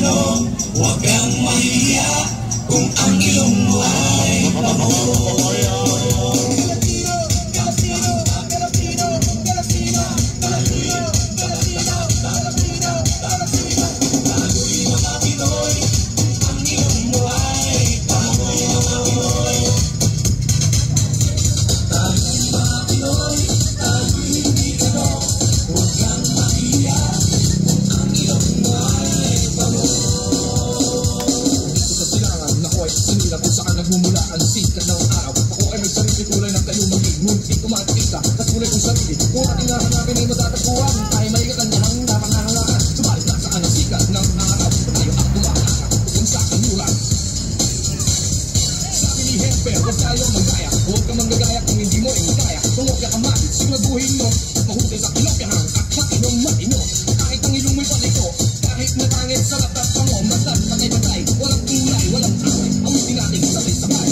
Pilipino, huwag kang mahiya kung ang ilong mo ay bango. Nagmumula ang sikat ng araw. Ako ay may sarili kulay ng kayo maging ngunit kumatikita at kulay kong sarili. Kung ating nahanapin ay matatagpuan, tayo may kakanyahang napangahangaan. Subalit nasaan ang sikat ng araw? Tayo ang kumakaka kung sa kanyulan. Sabi ni Hepe, huwag tayong magaya. Huwag kang manggagaya kung hindi mo ay kaya. Kung huwag ka kamahit, siguraduhin mo mahutay sa kilokyahan at matinong matino. Kahit ang ilong mo'y paliko, kahit natangit sa latat pa mo, matat patay-patay, walang kulay, walang away. Amutin natin sabay-sabay.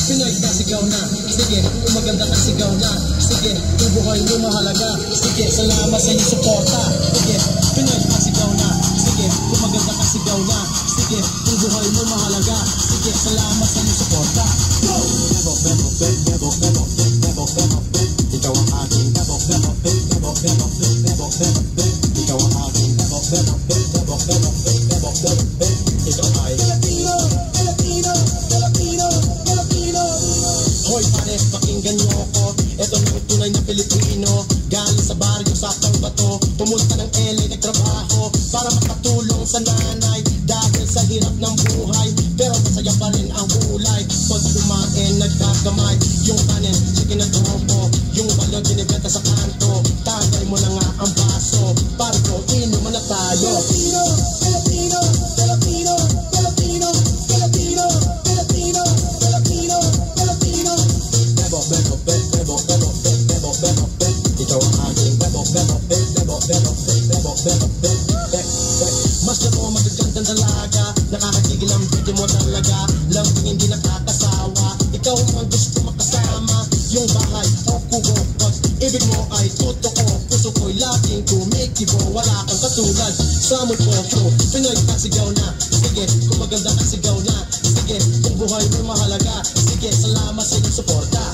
Pinoy na sigaw na, sige, kung maganda ka sigaw na, sige, kung buhay mo mahalaga, sige, salamat sa inyong suporta, sige, Pinoy na sigaw na, sige, kung maganda ka sigaw na, sige, kung buhay mo mahalaga, sige, salamat sa inyong suporta. Bebo, bebo, bebo, bebo, bebo, bebo, ikaw ang aking bebo, bebo, bebo, bebo, bebo, bebo, ikaw ang aking bebo, bebo, bebo, bebo, bebo, bebo, ikaw ay Filipino, Filipino, Filipino, Filipino. Hoy pare, pakinggan niyo ako. Ito na ang tunay na Pilipino. Galing sa baryo sa Bato, pumunta ng LA nagtrabaho para makatulong sa nanay dahil sa hirap ng buhay. Pero masaya pa rin ang kulay. Pag kumain, nagkakamay. Yung kanin, chicken adobo. Yung balon, binibenta sa kanto. Tagay mo na nga ang baso. Para ko, inuman na tayo. Filipino, Filipino, Filipino, Filipino, Filipino, Filipino, Filipino, Filipino. Bebo, bebo, bebo, bebo, bebo, bebo, bebo, ikaw ang aking bebo, bebo, bebo, bebo, bebo, bebo, bebo. Mas na mo magagandang dalaga, nakakagigil ang video mo talaga. Lambing hindi nakakasawa, ikaw ang gusto makasama. Yung bahay o kubo, pag ibig mo ay totoo. Puso ko'y laging kumikibo, wala kang katulad sa mundo ko. Pinoy ka sigaw na, sige, kung maganda ka sigaw na, sige, kung buhay mo mahalaga, sige, salamat sa inyong suporta.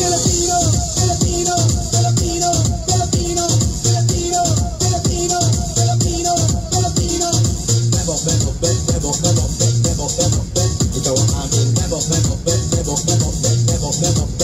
Filipino, Filipino, Filipino, Filipino, Filipino, Filipino, Filipino, Filipino. Bebo, bebo, bebo, bebo, bebo, bebo, bebo, ikaw ang aking bebo, bebo, bebo, bebo, bebo, bebo, bebo.